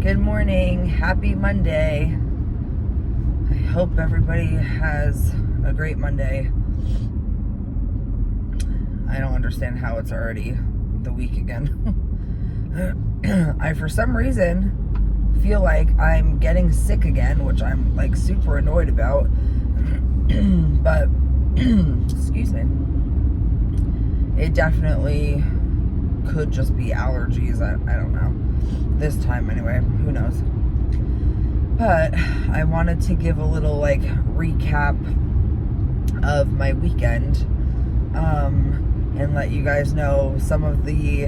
Good morning. Happy Monday. I hope everybody has a great Monday. I don't understand how it's already the week again. I, for some reason, feel like I'm getting sick again, which I'm like super annoyed about. But, excuse me. It definitely could just be allergies. I don't know. This time anyway, who knows. But I wanted to give a little like recap of my weekend and let you guys know some of the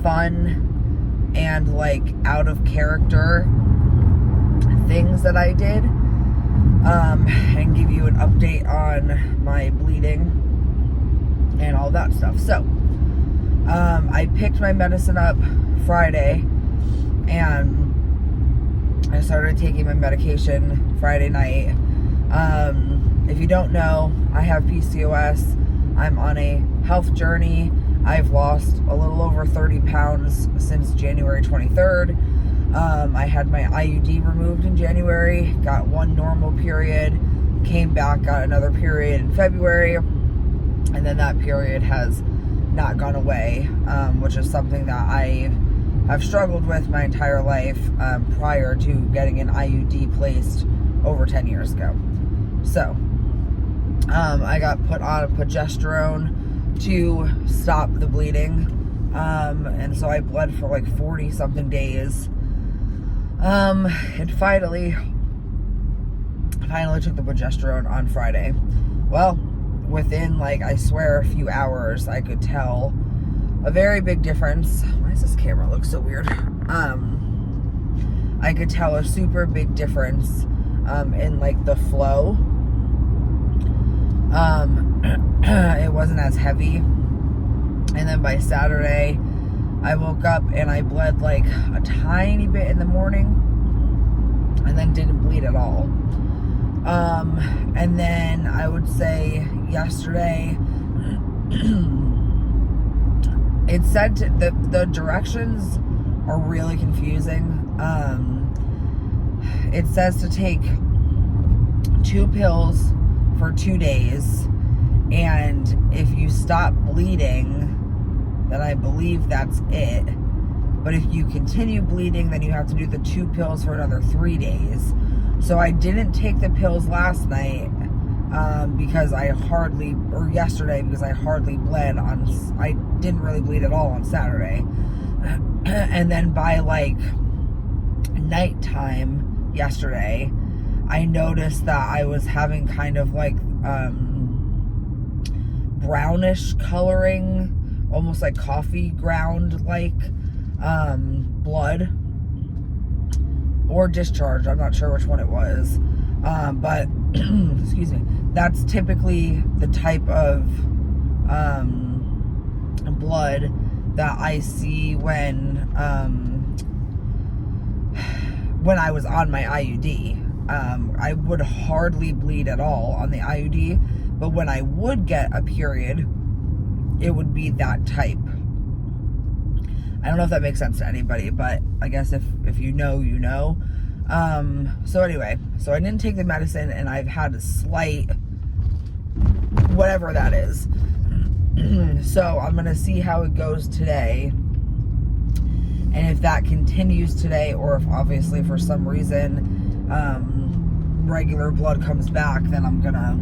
fun and like out of character things that I did, and give you an update on my bleeding and all that stuff. So I picked my medicine up Friday, and I started taking my medication Friday night. If you don't know, I have Pcos. I'm on a health journey. I've lost a little over 30 pounds since January 23rd. I had my IUD removed in January, got one normal period, came back, got another period in February, and then that period has not gone away, which is something that I have struggled with my entire life prior to getting an IUD placed over 10 years ago. So, I got put on a progesterone to stop the bleeding, and so I bled for like 40 something days, and finally took the progesterone on Friday. Well, within like, I swear, a few hours, I could tell a very big difference. Why does this camera look so weird? I could tell a super big difference in like the flow. It wasn't as heavy. And then by Saturday, I woke up and I bled like a tiny bit in the morning and then didn't bleed at all. And then I would say yesterday, it said the directions are really confusing. It says to take 2 pills for 2 days, and if you stop bleeding, then I believe that's it. But if you continue bleeding, then you have to do the 2 pills for another 3 days. So I didn't take the pills last night because yesterday because I hardly bled I didn't really bleed at all on Saturday. And then by like nighttime yesterday, I noticed that I was having kind of like brownish coloring, almost like coffee ground like blood or discharge. I'm not sure which one it was, but excuse me, that's typically the type of blood that I see when I was on my IUD. I would hardly bleed at all on the IUD, but when I would get a period, it would be that type. I don't know if that makes sense to anybody, but I guess if you know, you know. So anyway, so I didn't take the medicine, and I've had a slight, whatever that is. So I'm going to see how it goes today. And if that continues today, or if obviously for some reason regular blood comes back, then I'm going to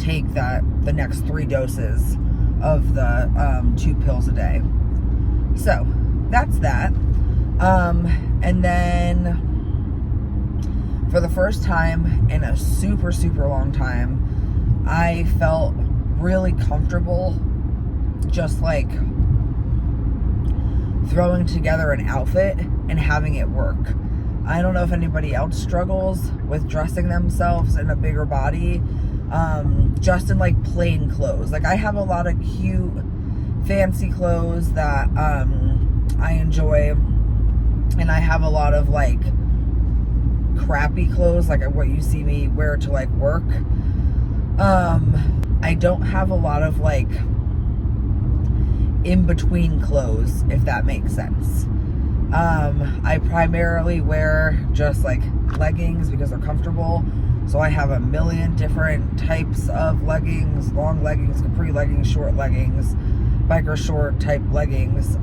take the next 3 doses of the 2 pills a day. So that's that. And then for the first time in a super, super long time, I felt really comfortable just like throwing together an outfit and having it work. I don't know if anybody else struggles with dressing themselves in a bigger body, just in like plain clothes. Like I have a lot of cute, fancy clothes that I enjoy, and I have a lot of like crappy clothes, like what you see me wear to like work. I don't have a lot of like in between clothes, if that makes sense. I primarily wear just like leggings because they're comfortable. So I have a million different types of leggings: long leggings, capri leggings, short leggings, biker short type leggings.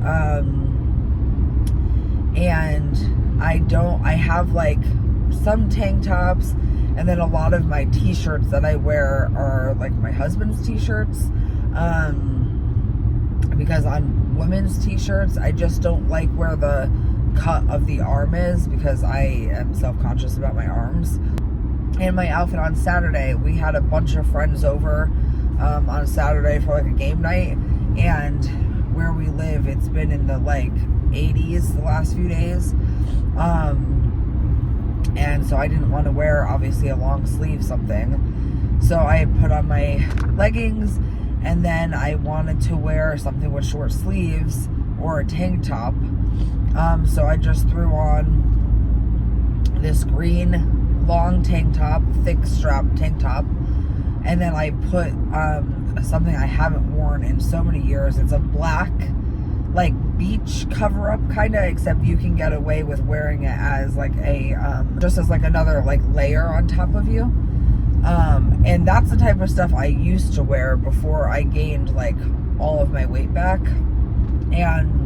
And I have like some tank tops, and then a lot of my t-shirts that I wear are like my husband's t-shirts. Because on women's t-shirts, I just don't like where the cut of the arm is, because I am self-conscious about my arms. And my outfit on Saturday, we had a bunch of friends over on Saturday for like a game night, and where we live, it's been in the like 80s the last few days. And so I didn't want to wear, obviously, a long sleeve something. So I put on my leggings, and then I wanted to wear something with short sleeves or a tank top. So I just threw on this green long tank top, thick strap tank top. And then I put something I haven't worn in so many years. It's a black, like, beach cover up kind of, except you can get away with wearing it as like a just as like another like layer on top of you. And that's the type of stuff I used to wear before I gained like all of my weight back. And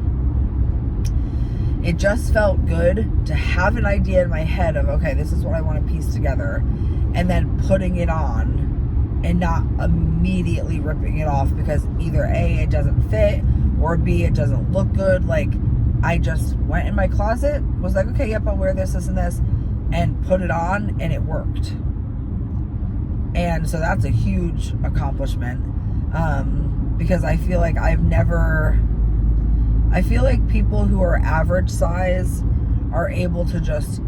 it just felt good to have an idea in my head of, okay, this is what I want to piece together, and then putting it on and not immediately ripping it off because either A, it doesn't fit, or B, it doesn't look good. Like, I just went in my closet, was like, okay, yep, I'll wear this, this, and this, and put it on, and it worked. And so that's a huge accomplishment, because I feel like I feel like people who are average size are able to just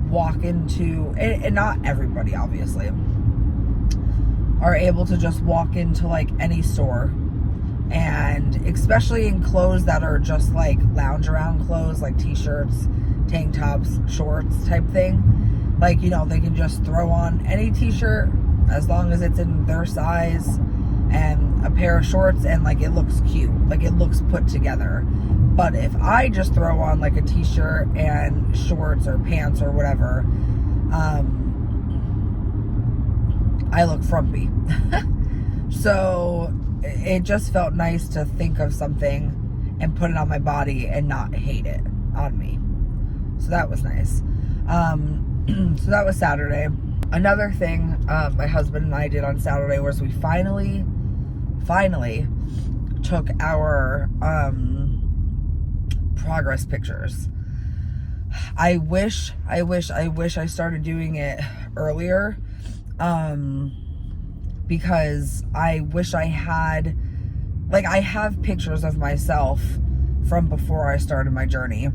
walk into, and not everybody obviously, are able to just walk into like any store, and especially in clothes that are just like lounge around clothes, like t-shirts, tank tops, shorts type thing. Like, you know, they can just throw on any t-shirt as long as it's in their size, and a pair of shorts, and like it looks cute, like it looks put together. But if I just throw on like a t-shirt and shorts or pants or whatever, I look frumpy. So it just felt nice to think of something and put it on my body and not hate it on me. So that was nice. So that was Saturday. Another thing my husband and I did on Saturday was we finally took our progress pictures. I wish I started doing it earlier, because I wish I had, like, I have pictures of myself from before I started my journey,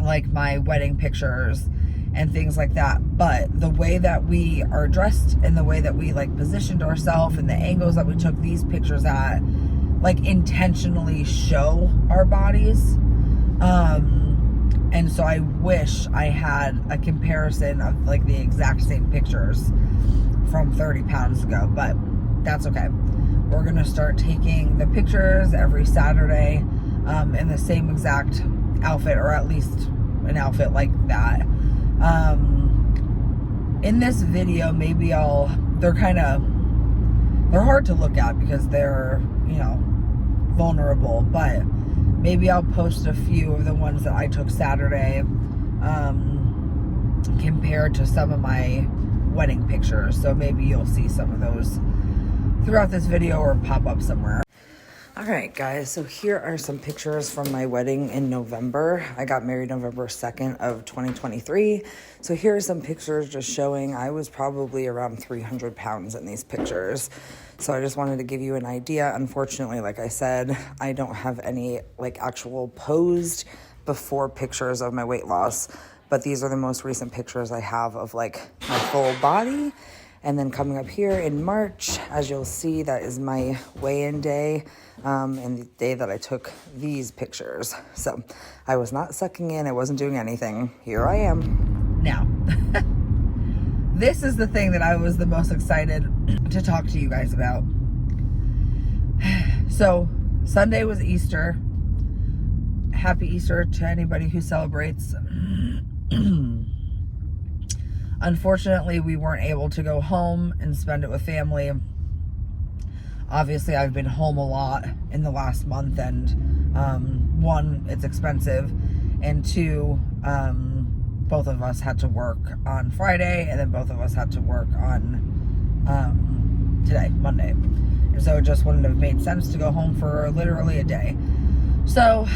like my wedding pictures and things like that. But the way that we are dressed and the way that we like positioned ourselves and the angles that we took these pictures at, like, intentionally show our bodies. And so I wish I had a comparison of like the exact same pictures from 30 pounds ago, but that's okay. We're gonna start taking the pictures every Saturday in the same exact outfit, or at least an outfit like that. In this video, maybe they're hard to look at because they're, you know, vulnerable, but maybe I'll post a few of the ones that I took Saturday compared to some of my wedding pictures. So maybe you'll see some of those throughout this video or pop up somewhere. Alright guys, so here are some pictures from my wedding in November. I got married November 2nd of 2023. So here are some pictures just showing I was probably around 300 pounds in these pictures. So I just wanted to give you an idea. Unfortunately, like I said, I don't have any like actual posed before pictures of my weight loss, but these are the most recent pictures I have of like my full body. And then coming up here in March, as you'll see, that is my weigh-in day, and the day that I took these pictures. So I was not sucking in, I wasn't doing anything. Here I am. Now, this is the thing that I was the most excited to talk to you guys about. So Sunday was Easter. Happy Easter to anybody who celebrates. Unfortunately, we weren't able to go home and spend it with family. Obviously, I've been home a lot in the last month, and one, it's expensive, and two, both of us had to work on Friday, and then both of us had to work on today, Monday. And so it just wouldn't have made sense to go home for literally a day. So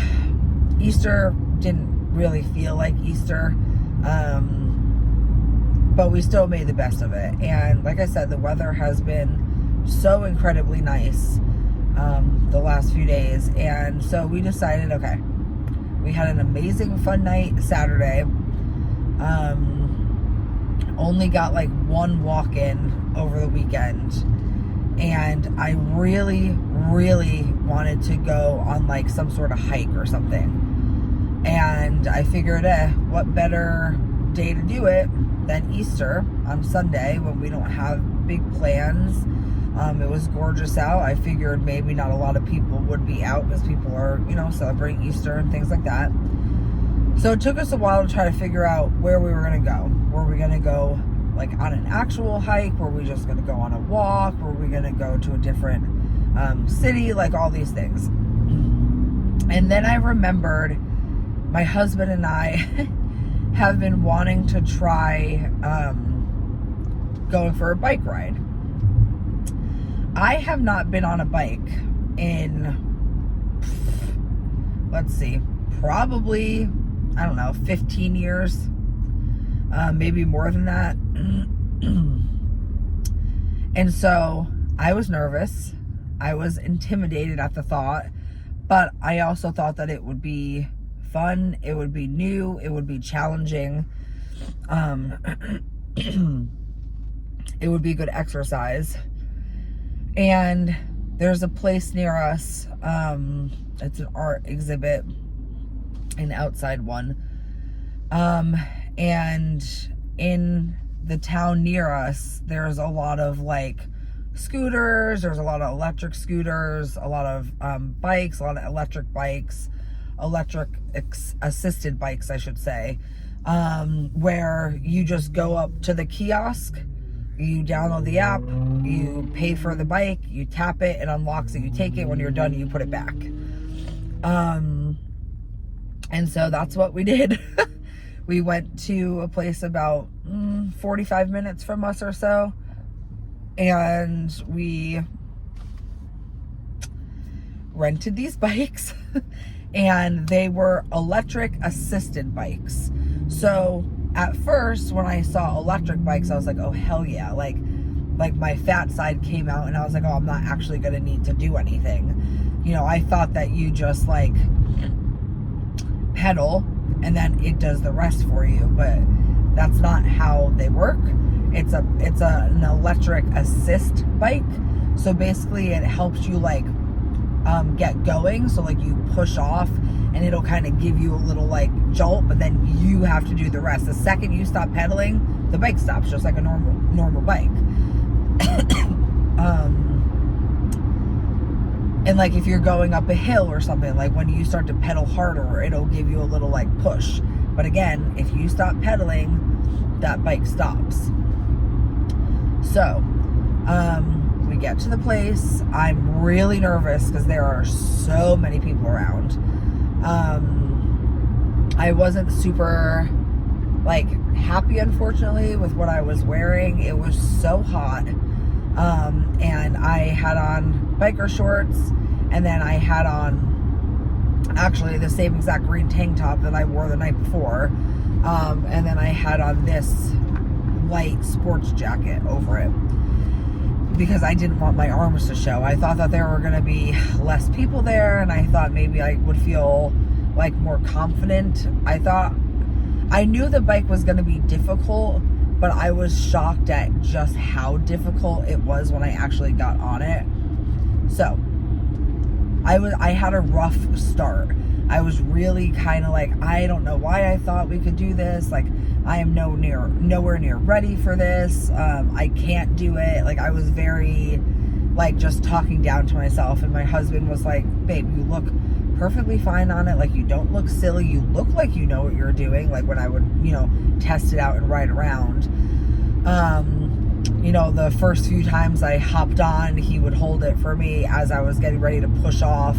Easter didn't really feel like Easter, but we still made the best of it. And like I said, the weather has been so incredibly nice the last few days. And so we decided, okay, we had an amazing fun night Saturday. Only got like one walk-in over the weekend. And I really, really wanted to go on like some sort of hike or something. And I figured, what better day to do it than Easter on Sunday when we don't have big plans. It was gorgeous out. I figured maybe not a lot of people would be out because people are, celebrating Easter and things like that. So it took us a while to try to figure out where we were going to go. Were we going to go like on an actual hike? Were we just going to go on a walk? Were we going to go to a different city? Like all these things. And then I remembered my husband and I have been wanting to try going for a bike ride. I have not been on a bike in, probably, 15 years, maybe more than that. And so I was nervous. I was intimidated at the thought, but I also thought that it would be fun. It would be new. It would be challenging. It would be good exercise. And there's a place near us. It's an art exhibit, an outside one. And in the town near us, there's a lot of like scooters. There's a lot of electric scooters, a lot of bikes, a lot of electric bikes, assisted bikes, I should say, where you just go up to the kiosk, you download the app, you pay for the bike, you tap it, it unlocks it, you take it, when you're done, you put it back. And so that's what we did. We went to a place about 45 minutes from us or so, and we rented these bikes, and they were electric assisted bikes. So at first, when I saw electric bikes, I was like, oh, hell yeah. Like my fat side came out, and I was like, oh, I'm not actually going to need to do anything. I thought that you just like pedal and then it does the rest for you, but that's not how they work. It's an electric assist bike. So basically it helps you like get going. So like you push off and it'll kind of give you a little like jolt, but then you have to do the rest. The second you stop pedaling, the bike stops, just like a normal bike. And like if you're going up a hill or something, like when you start to pedal harder, it'll give you a little like push. But again, if you stop pedaling, that bike stops. So we get to the place. I'm really nervous because there are so many people around. I wasn't super like happy, unfortunately, with what I was wearing. It was so hot. And I had on biker shorts, and then I had on actually the same exact green tank top that I wore the night before. And then I had on this light sports jacket over it because I didn't want my arms to show. I thought that there were going to be less people there, and I thought maybe I would feel like more confident. I knew the bike was going to be difficult, but I was shocked at just how difficult it was when I actually got on it. So I had a rough start. I was really kind of like, I don't know why I thought we could do this. Like, I am nowhere near ready for this. I can't do it. Like, I was very like just talking down to myself, and my husband was like, babe, you look perfectly fine on it. Like, you don't look silly. You look like you know what you're doing. Like, when I would, test it out and ride around. The first few times I hopped on, he would hold it for me as I was getting ready to push off.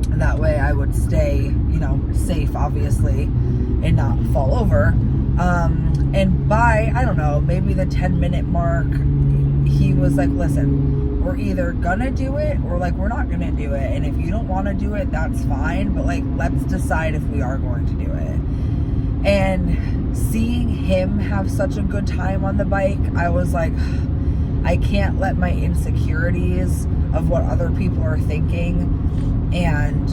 That way I would stay, safe, obviously, and not fall over. And by, I don't know, maybe the 10-minute mark, he was like, listen, we're either gonna do it or like we're not gonna do it. And if you don't want to do it, that's fine. But like, let's decide if we are going to do it. And seeing him have such a good time on the bike, I was like, I can't let my insecurities of what other people are thinking and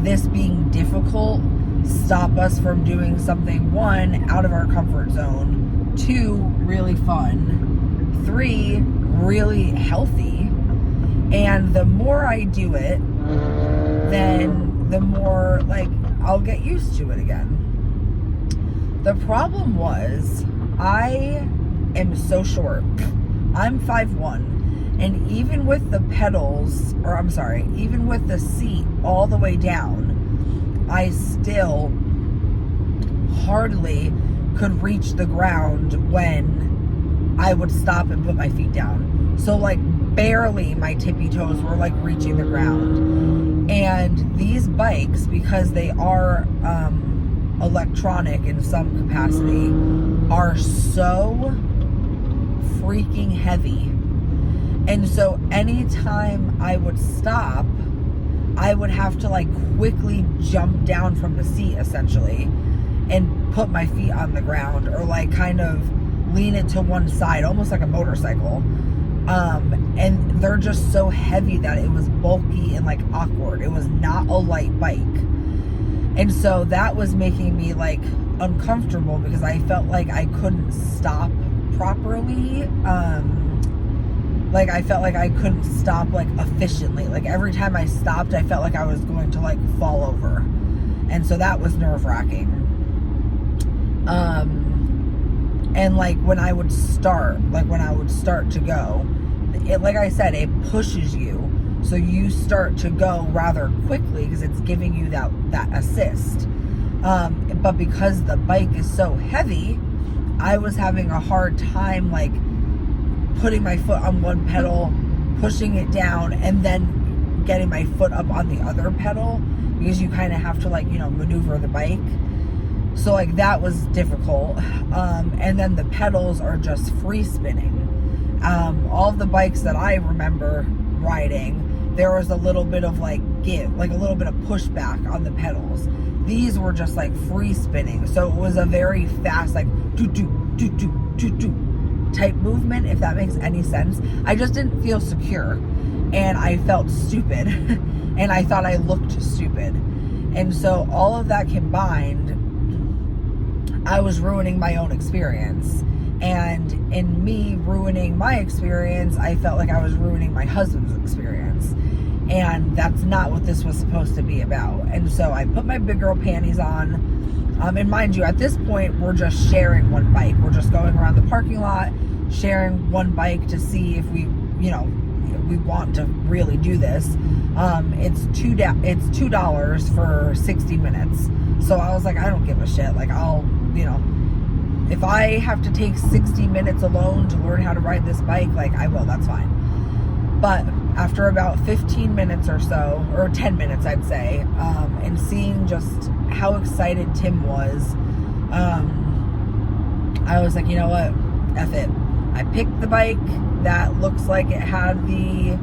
this being difficult stop us from doing something, 1, out of our comfort zone, 2, really fun, 3, really healthy. And the more I do it, then the more like I'll get used to it again. The problem was I am so short. I'm 5'1", and even with the pedals, even with the seat all the way down, I still hardly could reach the ground when I would stop and put my feet down. So like barely my tippy toes were like reaching the ground. And these bikes, because they are electronic in some capacity, are so freaking heavy. And so anytime I would stop, I would have to like quickly jump down from the seat essentially and put my feet on the ground, or like kind of lean it to one side, almost like a motorcycle. And they're just so heavy that it was bulky and like awkward. It was not a light bike. And so that was making me like uncomfortable because I felt like I couldn't stop properly. Like I felt like I couldn't stop like efficiently. Like every time I stopped, I felt like I was going to like fall over. And so that was nerve-wracking. And like when I would start to go, it, like I said, it pushes you. So you start to go rather quickly because it's giving you that assist. But because the bike is so heavy, I was having a hard time like putting my foot on one pedal, pushing it down, and then getting my foot up on the other pedal, because you kind of have to like, maneuver the bike. So like that was difficult. And then the pedals are just free spinning. All of the bikes that I remember riding, there was a little bit of like give, like a little bit of pushback on the pedals. These were just like free spinning. So it was a very fast, like do type movement, if that makes any sense. I just didn't feel secure, and I felt stupid, and I thought I looked stupid. And so all of that combined, I was ruining my own experience. And in me ruining my experience, I felt like I was ruining my husband's experience. And that's not what this was supposed to be about. And so I put my big girl panties on. And mind you, at this point, we're just sharing one bike. We're just going around the parking lot, sharing one bike to see if we want to really do this. It's $2 for 60 minutes. So I was like, I don't give a shit. Like, I'll, if I have to take 60 minutes alone to learn how to ride this bike, like I will, that's fine. But after about 15 minutes or so, or 10 minutes, I'd say, and seeing just how excited Tim was, I was like, you know what, F it. I picked the bike that looks like it had the,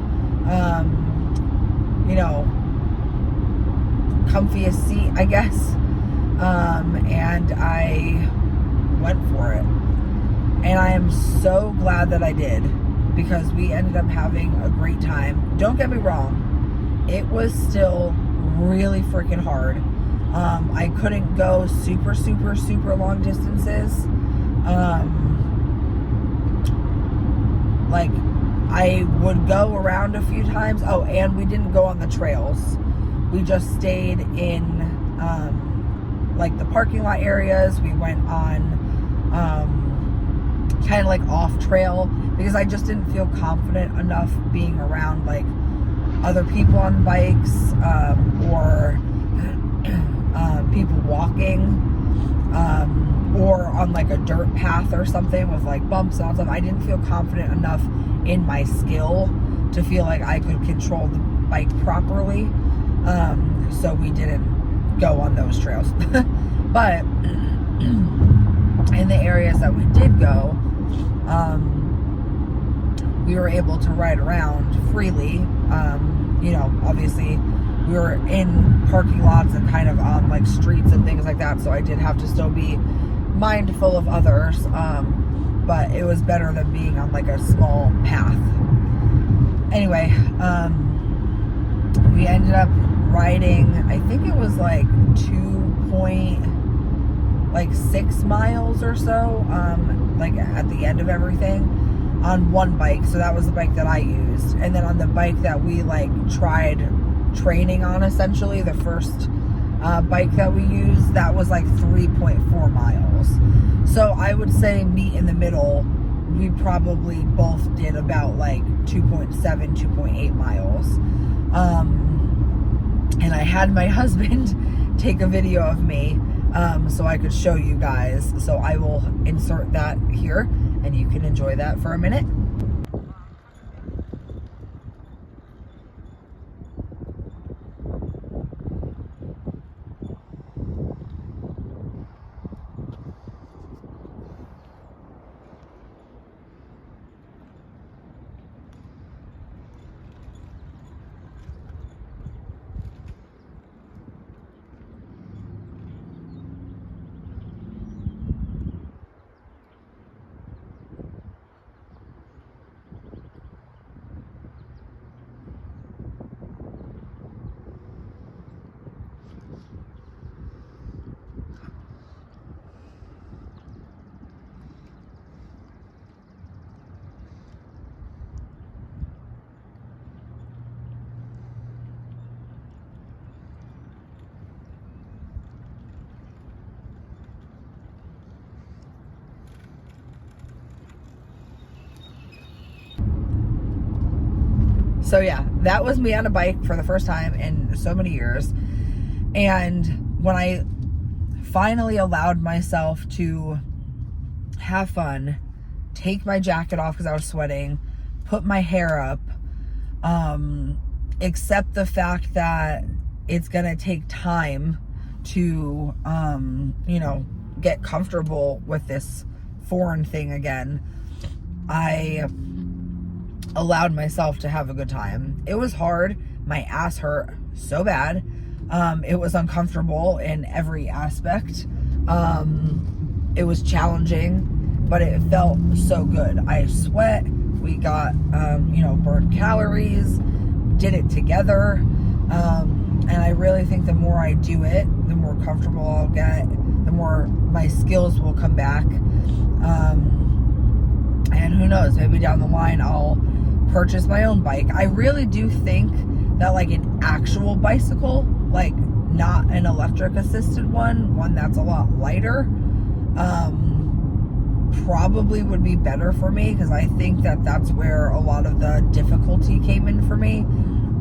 comfiest seat, I guess, and I went for it. And I am so glad that I did, because we ended up having a great time. Don't get me wrong, it was still really freaking hard. I couldn't go super long distances. Like I would go around a few times. Oh, and we didn't go on the trails. We just stayed in like the parking lot areas. We went on kind of like off trail, because I just didn't feel confident enough being around like other people on bikes, or people walking, or on like a dirt path or something with like bumps and all stuff. I didn't feel confident enough in my skill to feel like I could control the bike properly. So we didn't go on those trails. But in the areas that we did go, we were able to ride around freely. You know, obviously we were in parking lots and kind of on like streets and things like that, so I did have to still be mindful of others, but it was better than being on like a small path. Anyway, we ended up riding, I think it was like 2.6 miles or so, like at the end of everything, on one bike. So that was the bike that I used. And then on the bike that we like tried training on, essentially the first bike that we used, that was like 3.4 miles. So I would say meet in the middle, we probably both did about like 2.7, 2.8 miles. And I had my husband take a video of me, so I could show you guys. So I will insert that here and you can enjoy that for a minute. So yeah, that was me on a bike for the first time in so many years. And when I finally allowed myself to have fun, take my jacket off because I was sweating, put my hair up, accept the fact that it's gonna take time to, you know, get comfortable with this foreign thing again, I allowed myself to have a good time. It was hard. My ass hurt so bad. It was uncomfortable in every aspect. It was challenging, but it felt so good. I sweat. We got, you know, burned calories, did it together. And I really think the more I do it, the more comfortable I'll get, the more my skills will come back. And who knows, maybe down the line I'll purchase my own bike. I really do think that like an actual bicycle, like not an electric assisted one that's a lot lighter, probably would be better for me, because I think that that's where a lot of the difficulty came in for me,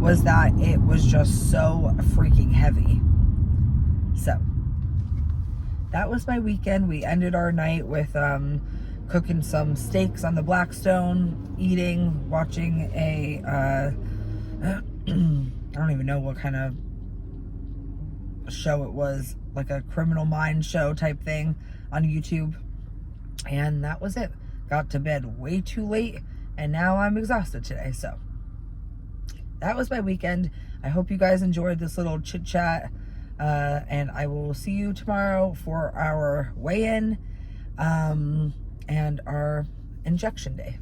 was that it was just so freaking heavy. So that was my weekend. We ended our night with cooking some steaks on the Blackstone, eating, watching a I don't even know what kind of show it was, like a Criminal Minds show type thing on YouTube. And that was it. Got to bed way too late, and now I'm exhausted today. So that was my weekend. I hope you guys enjoyed this little chit chat, and I will see you tomorrow for our weigh-in and our injection day.